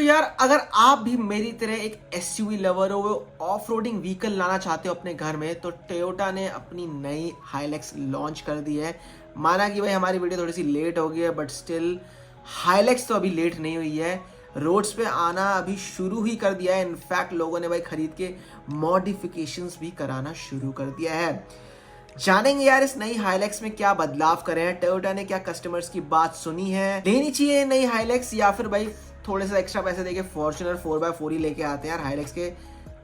यार अगर आप भी मेरी तरह एक एसयूवी लवर हो, ऑफ रोडिंग व्हीकल लाना चाहते हो अपने घर में, तो टोयोटा ने अपनी नई हाइलैक्स लॉन्च कर दी है। माना कि भाई हमारी वीडियो थोड़ी सी लेट हो गई है, बट स्टिल हाइलैक्स तो अभी लेट नहीं हुई है। रोड्स पे आना अभी शुरू ही कर दिया है। इनफैक्ट लोगों ने भाई खरीद के मॉडिफिकेशंस भी कराना शुरू कर दिया है। जानेंगे यार इस नई हाइलैक्स में क्या बदलाव करे हैं, टोयोटा ने क्या कस्टमर्स की बात सुनी है, लेनी चाहिए नई हाइलैक्स या फिर भाई थोड़े से एक्स्ट्रा पैसे देके फॉर्च्यूनर 4x4 ही लेके आते हैं यार। हाइलैक्स के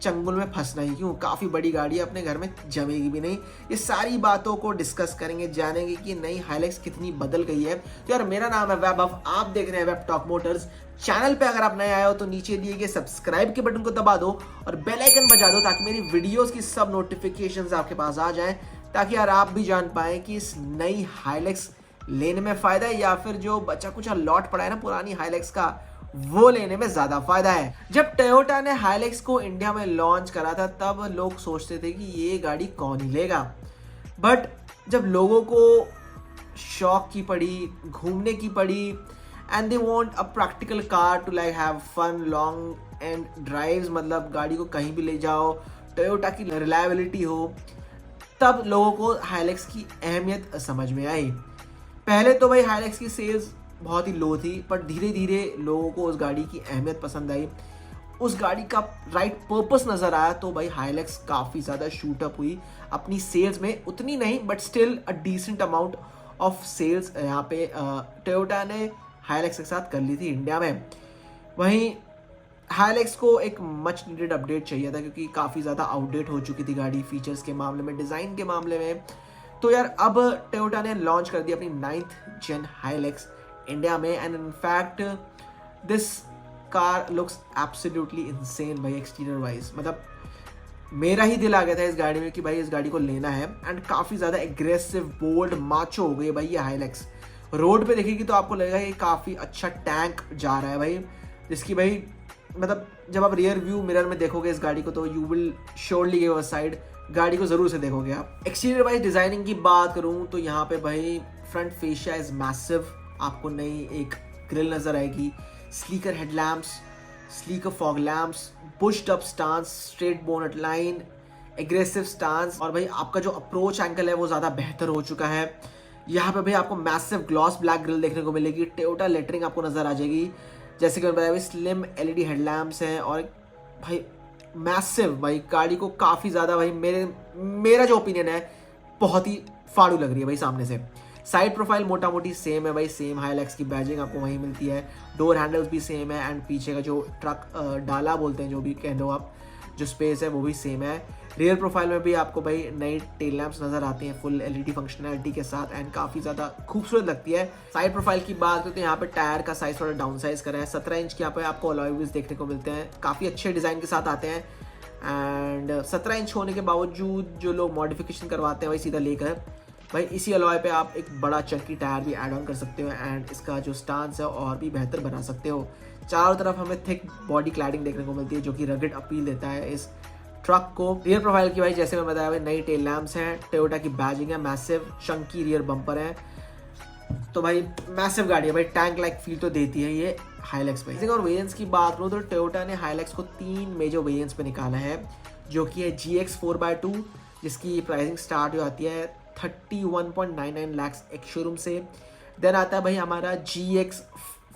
चंगुल में फंसना ही क्यों, काफी बड़ी गाड़ी है, अपने घर में जमेगी भी नहीं। ये सारी बातों को डिस्कस करेंगे, जानेंगे कि नई हाइलैक्स कितनी बदल गई है। तो यार मेरा नाम है वैभव, आप देख रहे हैं वेब टॉक मोटर्स। चैनल पे अगर आप नए आए हो तो नीचे दिए गए सब्सक्राइब के बटन को दबा दो और बेल आइकन बजा दो ताकि मेरी वीडियोस की सब नोटिफिकेशंस आपके पास आ जाएं, ताकि यार आप भी जान पाए कि इस नई हाइलैक्स लेने में फायदा है या फिर जो बचा कुछ लॉट पड़ा है ना पुरानी हाइलैक्स का, वो लेने में ज्यादा फायदा है। जब टोयोटा ने हाइलैक्स को इंडिया में लॉन्च करा था तब लोग सोचते थे कि ये गाड़ी कौन ही लेगा, बट जब लोगों को शौक की पड़ी, घूमने की पड़ी, and they want a practical car to like have fun long and drives, मतलब गाड़ी को कहीं भी ले जाओ, टोयोटा की रिलायबिलिटी हो, तब लोगों को हाइलैक्स की अहमियत समझ में आई। पहले तो भाई हाइलैक्स की सेल्स बहुत ही लो थी, पर धीरे धीरे लोगों को उस गाड़ी की अहमियत पसंद आई, उस गाड़ी का राइट पर्पस नज़र आया, तो भाई हाइलैक्स काफ़ी ज़्यादा शूट अप हुई अपनी सेल्स में। उतनी नहीं but still a decent amount of sales यहाँ पे टोयोटा ने हाइलैक्स के साथ कर ली थी इंडिया में। वहीं हाइलैक्स को एक मच नीडेड अपडेट चाहिए था क्योंकि काफ़ी ज़्यादा आउटडेट हो चुकी थी गाड़ी, फीचर्स के मामले में, डिज़ाइन के मामले में। तो यार अब टोयोटा ने लॉन्च कर दी अपनी 9th जेन हाइलैक्स इंडिया में, and in fact this car looks absolutely insane भाई एक्सटीरियर वाइज। मतलब मेरा ही दिल आ गया था इस गाड़ी में कि भाई इस गाड़ी को लेना है, एंड काफ़ी ज़्यादा एग्रेसिव, बोल्ड, माचो हो गई भाई ये हाइलैक्स। रोड पे देखेगी तो आपको लगेगा कि काफ़ी अच्छा टैंक जा रहा है भाई, जिसकी भाई मतलब जब आप रियर व्यू मिरर में देखोगे इस गाड़ी को तो you will surely give a side, गाड़ी को जरूर से देखोगे आप। एक्सटीरियर वाइज डिजाइनिंग की बात करूं तो यहाँ पे भाई फ्रंट फेशिया इज मैसिव, आपको नई एक ग्रिल नजर आएगी, slicker headlamps, slicker fog lamps, pushed up stance, straight bonnet line, aggressive stance, और भाई आपका जो अप्रोच एंगल है वो ज़्यादा बेहतर हो चुका है। यहाँ पे भाई आपको मैसिव ग्लॉस ब्लैक ग्रिल देखने को मिलेगी, टोयोटा लेटरिंग आपको नजर आ जाएगी, जैसे कि मैंने बताया स्लिम एलईडी हेडलैम्प्स हैं, और भाई मैसिव भाई गाड़ी को काफ़ी ज़्यादा भाई मेरा जो ओपिनियन है बहुत ही फाड़ू लग रही है भाई सामने से। साइड प्रोफाइल मोटा मोटी सेम है भाई, सेम हाइलैक्स की बैजिंग आपको वहीं मिलती है, डोर हैंडल्स भी सेम है, एंड पीछे का जो ट्रक डाला बोलते हैं, जो भी कह दो आप, जो स्पेस है वो भी सेम है। रियर प्रोफाइल में भी आपको भाई नई टेल लैंप्स नजर आती हैं फुल एलईडी फंक्शनैलिटी के साथ, एंड काफ़ी ज़्यादा खूबसूरत लगती है। साइड प्रोफाइल की बात करें तो यहाँ पे टायर का साइज थोड़ा डाउन साइज करा है, 17 इंच के यहाँ पे आपको अलॉय व्हील्स देखने को मिलते हैं, काफ़ी अच्छे डिज़ाइन के साथ आते हैं, एंड 17 इंच होने के बावजूद जो लोग मॉडिफिकेशन करवाते हैं भाई सीधा लेकर भाई इसी अलॉय पे आप एक बड़ा चंकी टायर भी ऐड ऑन कर सकते हो, एंड इसका जो स्टांस है और भी बेहतर बना सकते हो। चारों तरफ हमें थिक बॉडी क्लैडिंग देखने को मिलती है जो कि रगड अपील देता है इस ट्रक को। रियर प्रोफाइल की भाई जैसे मैं बताया भाई नई टेल लैम्प्स हैं, टोयोटा की बैजिंग है, मैसिव चंकी रियर बम्पर है, तो भाई मैसिव गाड़ी है भाई, टैंक लाइक फील तो देती है ये हाइलैक्स भाई। और वेरिएंट्स की बात करूँ तो टोयोटा ने हाइलैक्स को 3 मेजर वेरिएंट्स पे निकाला है, जो कि है GX 4x2 जिसकी प्राइसिंग स्टार्ट हो जाती है 31.99 लाख एक शोरूम से। देन आता है भाई हमारा GX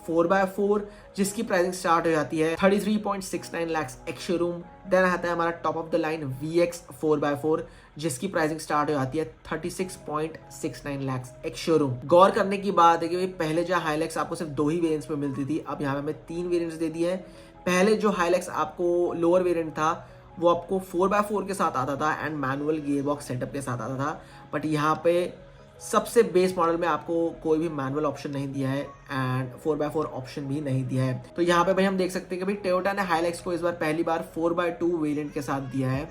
4x4 जिसकी प्राइसिंग स्टार्ट हो जाती है 33.69 लाख एक शोरूम। देन आता है हमारा top of the line VX 4x4 जिसकी प्राइसिंग स्टार्ट हो जाती है 36.69 लाख एक शोरूम। गौर करने की बात है कि भाई पहले जो हाइलैक्स आपको सिर्फ 2 ही वेरिएंट्स में मिलती थी, अब यहाँ पे हमें 3 वेरिएंट्स दे दिए हैं। पहले जो हाइलैक्स आपको लोअर वेरिएंट था वो आपको 4x4 के साथ आता था एंड मैनुअल गियरबॉक्स सेटअप के साथ आता था, बट यहाँ पे सबसे बेस मॉडल में आपको कोई भी मैनुअल ऑप्शन नहीं दिया है एंड 4x4 ऑप्शन भी नहीं दिया है। तो यहाँ पे भाई हम देख सकते हैं कि भाई टोयोटा ने हाइलैक्स को इस बार पहली बार 4x2 वेरिएंट के साथ दिया है,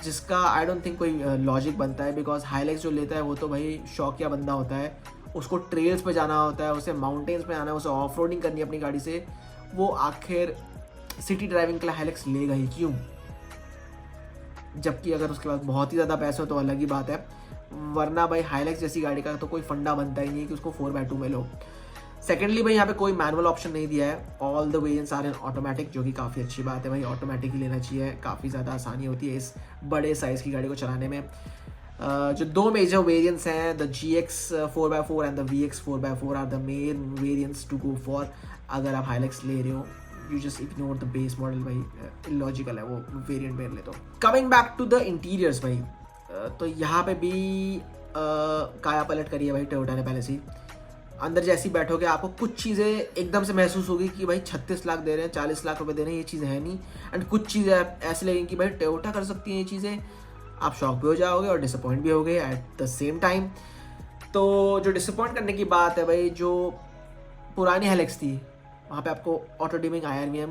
जिसका आई डोंट थिंक कोई लॉजिक बनता है, बिकॉज हाइलैक्स जो लेता है वो तो भाई शौकिया बंदा होता है, उसको ट्रेल्स पे जाना होता है, उसे माउंटेन्स पे आना है, उसे ऑफ रोडिंग करनी है अपनी गाड़ी से, वो आखिर सिटी ड्राइविंग के लिए हाइलैक्स लेगा ही क्यों? जबकि अगर उसके पास बहुत ही ज़्यादा पैसे हो तो अलग ही बात है, वरना भाई हाइलैक्स जैसी गाड़ी का तो कोई फंडा बनता ही नहीं कि उसको 4x2 में लो। सेकेंडली भाई यहाँ पे कोई मैनुअल ऑप्शन नहीं दिया है, all the variants are in automatic, जो कि काफ़ी अच्छी बात है भाई, ऑटोमेटिक ही लेना चाहिए, काफ़ी ज़्यादा आसानी होती है इस बड़े साइज़ की गाड़ी को चलाने में। जो दो मेजर वेरिएंट्स हैं, the GX 4x4 and the VX 4x4 are the main variants to go for. अगर आप हाइलेक्स ले रहे हो, you just ignore the base model भाई, इलॉजिकल है वो वेरिएंट मेरे लिए। तो coming back to the interiors भाई, तो यहाँ पे भी काया पलट करी है भाई टोयोटा ने पहले से ही। अंदर जैसे ही बैठोगे आपको कुछ चीज़ें एकदम से महसूस होगी कि भाई 36 लाख दे रहे हैं, 40 लाख रुपए दे रहे हैं, ये चीज़ें है नहीं। एंड कुछ चीज़ें ऐसे लगेंगी कि भाई टोयोटा कर सकती है ये चीज़ें, आप शॉक भी हो जाओगे और डिसअपॉइंट भी होगे एट द सेम टाइम। तो जो डिसअपॉइंट करने की बात है भाई, जो पुरानी हाइलेक्स थी वहाँ पे आपको auto dimming IRVM,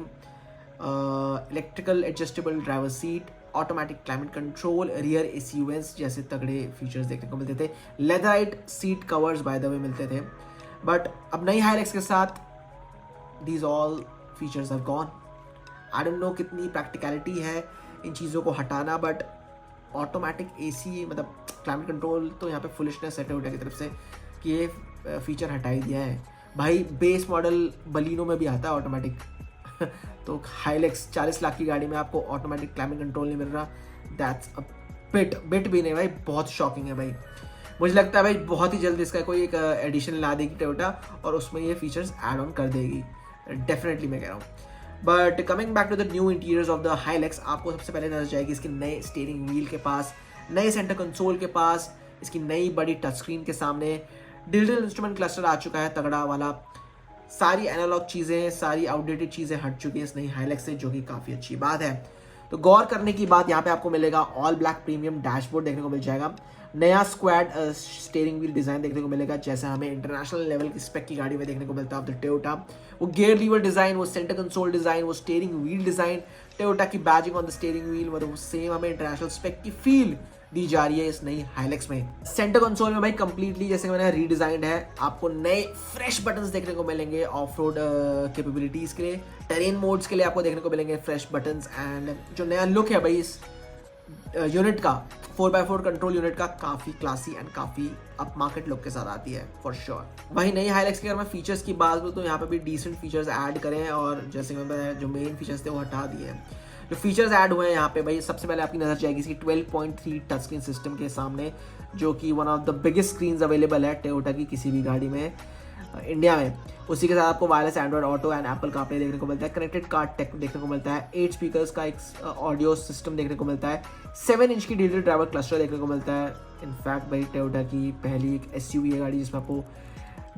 electrical adjustable driver seat, automatic climate control, rear AC यूएस जैसे तगड़े फीचर्स देखने को मिलते थे। Leatherette seat covers by the way मिलते थे, बट अब नई हाइलेक्स के साथ these all features are gone. I don't know कितनी प्रैक्टिकलिटी है इन चीज़ों को हटाना, बट ऑटोमेटिक AC मतलब क्लाइमेट कंट्रोल तो यहाँ पे फुलिशनेस है टोयोटा की तरफ से कि ये फीचर हटा ही दिया है भाई। बेस मॉडल बलिनो में भी आता है ऑटोमेटिक तो हाइलेक्स 40 लाख की गाड़ी में आपको ऑटोमेटिक क्लाइमेट कंट्रोल नहीं मिल रहा, दैट्स अ बिट भी नहीं भाई, बहुत शॉकिंग है भाई। मुझे लगता है भाई बहुत ही जल्द इसका कोई एक एडिशन ला देगी टोयोटा और उसमें ये फीचर्स ऐड ऑन कर देगी, डेफिनेटली मैं कह रहा हूँ। But coming back to the new interiors of the Hilux, आपको सबसे पहले नजर जाएगी इसके नए स्टीयरिंग व्हील के पास, नए सेंटर कंसोल के पास, इसकी नई बड़ी टच स्क्रीन के सामने डिजिटल इंस्ट्रूमेंट क्लस्टर आ चुका है तगड़ा वाला, सारी एनालॉग चीज़ें, सारी आउटडेटेड चीज़ें हट चुकी हैं इस नई हाइलेक्स से, जो कि काफ़ी अच्छी बात है। तो गौर करने की बात यहाँ पे आपको मिलेगा, ऑल ब्लैक प्रीमियम डैशबोर्ड देखने को मिल जाएगा, नया स्क्वाड स्टीयरिंग व्हील डिज़ाइन देखने को मिलेगा जैसा हमें इंटरनेशनल लेवल की स्पेक की गाड़ी में देखने को मिलता है ऑफ द टोयोटा। वो गियर लीवर डिज़ाइन, वो सेंटर कंसोल डिज़ाइन, वो स्टीयरिंग व्हील डिज़ाइन, टोयोटा की badging on the steering wheel, मतलब वो सेम हमें इंटरनेशनल स्पेक की फील दी जा रही है इस नई हाइलेक्स में। सेंटर कंसोल में भाई कंप्लीटली जैसे मैंने रीडिजाइंड है, आपको नए फ्रेश बटन्स देखने को मिलेंगे ऑफ रोड कैपेबिलिटीज के लिए, टेरेन मोड्स के लिए आपको देखने को मिलेंगे फ्रेश बटन्स। एंड जो नया लुक है भाई इस यूनिट का, 4x4 कंट्रोल यूनिट का, काफ़ी क्लासी एंड काफ़ी अप मार्केट लुक के साथ आती है फॉर श्योर। वहीं नई हाइलेक्स की अगर मैं फीचर्स की बात करूँ तो यहाँ पे भी डिसेंट फीचर्स ऐड करें, और जैसे मैं जो मेन फीचर्स थे वो हटा दिए हैं। जो फीचर्स ऐड हुए हैं यहाँ पे भाई, सबसे पहले आपकी नजर जाएगी इसकी 12.3 टच स्क्रीन सिस्टम के सामने, जो कि one of the biggest screen available है टोयोटा की किसी भी गाड़ी में इंडिया में। उसी के साथ आपको wireless Android auto and Apple CarPlay देखने को मिलता है, कनेक्टेड कार टेक देखने को मिलता है, 8 स्पीकर्स का एक ऑडियो सिस्टम देखने को मिलता है, 7 इंच की डिजिटल ड्राइवर क्लस्टर देखने को मिलता है। इनफैक्ट भाई टोयोटा की पहली एक SUV है गाड़ी जिसमें आपको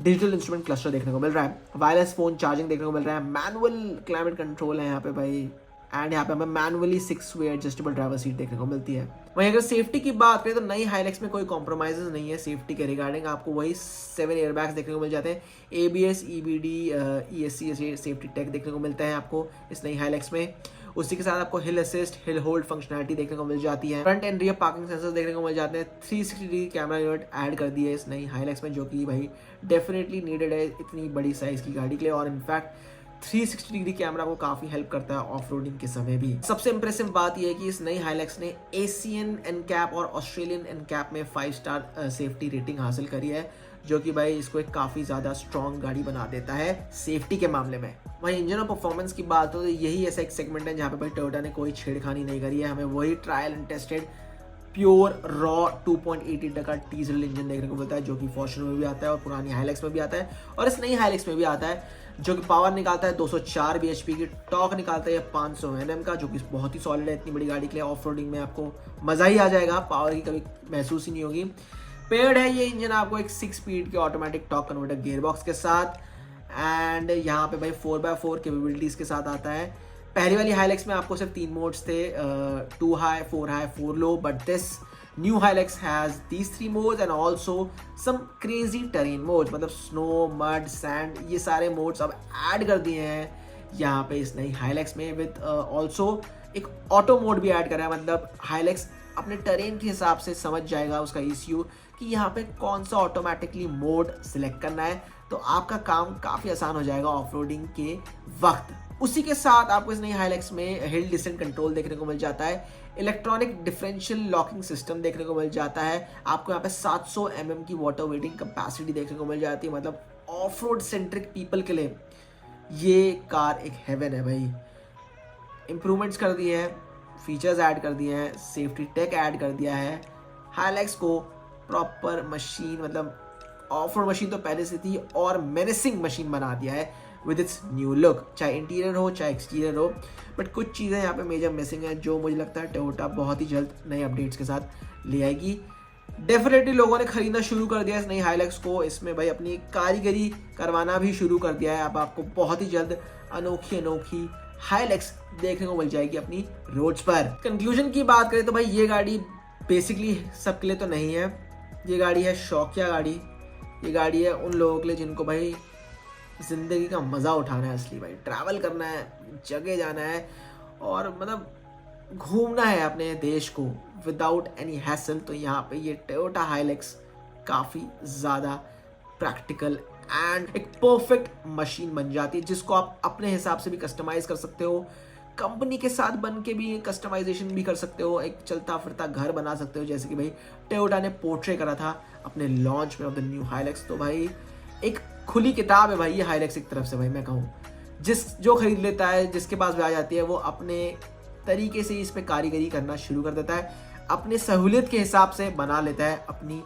डिजिटल इंस्ट्रूमेंट क्लस्टर देखने को मिल रहा है, वायरलेस फोन चार्जिंग देखने को मिल रहा है, मैनुअल क्लाइमेट कंट्रोल है यहाँ पे भाई, एंड यहाँ पे हमें मैनुअली 6 वे एडजस्टेबल ड्राइवर सीट देखने को मिलती है। वहीं अगर सेफ्टी की बात करें तो नई हाइलेक्स में कोई कॉम्प्रोमाइजेस नहीं है सेफ्टी के रिगार्डिंग, आपको वही 7 एयरबैग्स देखने को मिल जाते हैं, ABS, EBD, ESC safety tech देखने को मिलता है आपको इस नई हाइलेक्स में। उसी के साथ आपको हिल असिस्ट, हिल होल्ड फंक्शनलिटी देखने को मिल जाती है, front end rear parking sensors देखने को मिल जाते हैं, 360 डिग्री कैमरा यूनिट ऐड कर दिए इस नई हाइलेक्स में, जो कि भाई डेफिनेटली नीडेड है इतनी बड़ी साइज की गाड़ी के लिए। और इनफैक्ट 360 डिग्री कैमरा को काफी हेल्प करता है ऑफ रोडिंग के समय भी। सबसे इंप्रेसिव बात यह है कि इस नई हाइलेक्स ने एशियन NCAP और ऑस्ट्रेलियन NCAP में 5 स्टार सेफ्टी रेटिंग हासिल करी है, जो कि भाई इसको एक काफी ज्यादा स्ट्रॉन्ग गाड़ी बना देता है सेफ्टी के मामले में। वहीं इंजन और परफॉर्मेंस की बात हो तो यही ऐसा एक सेगमेंट है जहाँ पे भाई टोयोटा ने कोई छेड़खानी नहीं करी है, हमें वही trial and tested pure raw 2.8 litre का डीजल इंजन देखने को मिलता है, जो कि फॉर्च्यूनर में भी आता है और पुरानी हाइलेक्स में भी आता है और इस नई हाइलेक्स में भी आता है, जो कि पावर निकालता है 204 bhp की, टॉर्क निकालता है 500 Nm का, जो कि बहुत ही सॉलिड है इतनी बड़ी गाड़ी के लिए। ऑफ रोडिंग में आपको मजा ही आ जाएगा, पावर की कभी महसूस ही नहीं होगी। पेयर्ड है ये इंजन आपको एक 6 स्पीड के ऑटोमेटिक टॉर्क कन्वर्टर गियरबॉक्स के साथ, एंड यहाँ पे भाई 4x4 कैपेबिलिटीज के साथ आता है। पहली वाली हाइलेक्स में आपको सिर्फ 3 मोड्स थे, 2 high, 4 high, 4 low, but this new Hilux has these 3 modes and also some crazy terrain modes, मतलब स्नो, मड, सैंड, ये सारे मोड्स अब ऐड कर दिए हैं यहाँ पे इस नई हाइलेक्स में, विद ऑल्सो एक ऑटो मोड भी ऐड करा है, मतलब हाइलेक्स अपने टेरेन के हिसाब से समझ जाएगा उसका ECU कि यहाँ पे कौन सा ऑटोमेटिकली मोड सिलेक्ट करना है, तो आपका काम काफ़ी आसान हो जाएगा ऑफ रोडिंग के वक्त। उसी के साथ आपको इस नई हाइलेक्स में हिल डिसेंट कंट्रोल देखने को मिल जाता है, इलेक्ट्रॉनिक डिफरेंशियल लॉकिंग सिस्टम देखने को मिल जाता है, आपको यहाँ पे 700 mm की वाटर वेटिंग कैपेसिटी देखने को मिल जाती है, मतलब ऑफ रोड सेंट्रिक पीपल के लिए ये कार एक हेवन है भाई। इम्प्रूवमेंट्स कर दिए हैं, फीचर्स ऐड कर दिए हैं, सेफ्टी टेक ऐड कर दिया है, हाइलैक्स को प्रॉपर मशीन मतलब ऑफ रोड मशीन तो पहले से थी और मेनेसिंग मशीन बना दिया है विद इट्स न्यू लुक, चाहे इंटीरियर हो चाहे एक्सटीरियर हो। बट कुछ चीज़ें यहाँ पे मेजर मिसिंग है जो मुझे लगता है टोयोटा बहुत ही जल्द नए अपडेट्स के साथ ले आएगी। डेफिनेटली लोगों ने खरीदना शुरू कर दिया इस नई हाइलैक्स को, इसमें भाई अपनी कारीगरी करवाना भी शुरू कर दिया है। अब आपको बहुत ही जल्द अनोखी अनोखी हाइलैक्स देखने को मिल जाएगी अपनी रोड्स पर। कंक्लूजन की बात करें तो भाई ये गाड़ी बेसिकली सबके लिए तो नहीं है, ये गाड़ी है शौकिया गाड़ी, ये गाड़ी है उन लोगों के लिए जिनको भाई ज़िंदगी का मज़ा उठाना है, असली भाई ट्रैवल करना है, जगह जाना है और मतलब घूमना है अपने देश को विदाउट एनी हैसल। तो यहाँ पे ये टोयोटा हाइलैक्स काफ़ी ज़्यादा प्रैक्टिकल एंड एक परफेक्ट मशीन बन जाती है जिसको आप अपने हिसाब से भी कस्टमाइज़ कर सकते हो, कंपनी के साथ बन के भी कस्टमाइजेशन भी कर सकते हो, एक चलता फिरता घर बना सकते हो जैसे कि भाई टोयोटा ने पोर्ट्रे करा था अपने लॉन्च में ऑफ द न्यू हाइलैक्स। तो भाई एक खुली किताब है भाई ये हाइलैक्स एक तरफ से भाई मैं कहूँ, जो खरीद लेता है जिसके पास भी आ जाती है वो अपने तरीके से इस पे कारीगरी करना शुरू कर देता है, अपने सहूलियत के हिसाब से बना लेता है अपनी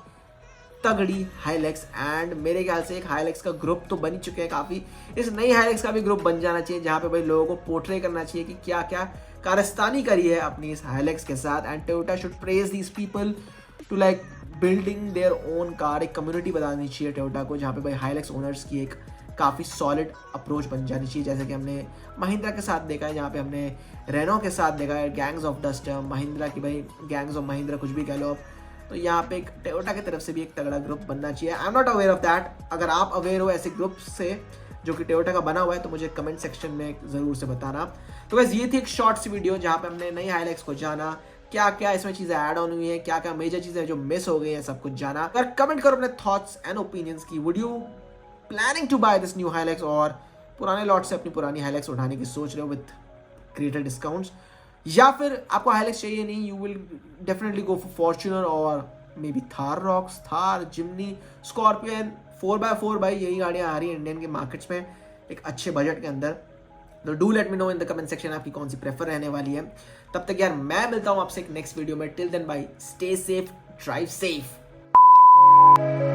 तगड़ी हाइलैक्स। एंड मेरे ख्याल से एक हाइलैक्स का ग्रुप तो बन ही चुके हैं काफ़ी, इस नई हाइलैक्स का भी ग्रुप बन जाना चाहिए जहाँ पे भाई लोगों को पोर्ट्रे करना चाहिए कि क्या क्या कारस्तानी करी है अपनी इस हाइलैक्स के साथ। And Toyota should praise these people to like building their own car, एक कम्युनिटी बनानी चाहिए टोयोटा को जहाँ पे भाई हाइलैक्स ओनर्स की एक काफ़ी सॉलिड अप्रोच बन जानी चाहिए, जैसे कि हमने महिंद्रा के साथ देखा है, जहाँ पे हमने रेनो के साथ देखा है गैंग्स ऑफ डस्ट, महिंद्रा की भाई गैंग्स ऑफ महिंद्रा कुछ भी कह लो आप। तो यहाँ पे एक टोयोटा की तरफ से भी एक तगड़ा ग्रुप बनना चाहिए। I am not aware of that, अगर आप अवेयर हो ऐसे ग्रुप से जो कि टोयोटा का बना हुआ है तो मुझे कमेंट सेक्शन में ज़रूर से बताना। तो बस ये थी एक शॉर्ट सी वीडियो जहाँ पे हमने नई हाइलैक्स को जाना, क्या क्या इसमें चीज़ें ऐड ऑन हुई हैं, क्या क्या मेजर चीज़ें जो मिस हो गई हैं, सब कुछ जाना। अगर कमेंट करो अपने थॉट्स एंड ओपिनियंस की, would you planning to buy this new Hilux, और पुराने लॉट से अपनी पुरानी हाइलैक्स उठाने की सोच रहे हो विद ग्रेटर डिस्काउंट्स, या फिर आपको हाइलैक्स चाहिए नहीं, you will definitely go for Fortuner और maybe Thar Roxx, Thar, Jimny, Scorpion, 4x4 भाई यही गाड़ियाँ आ रही हैं इंडियन के मार्केट्स में एक अच्छे बजट के अंदर। तो do let me know in the comment section आपकी कौन सी प्रेफर रहने वाली है। तब तक यार मैं मिलता हूँ आपसे एक नेक्स्ट वीडियो में, till then bye, stay safe, drive safe.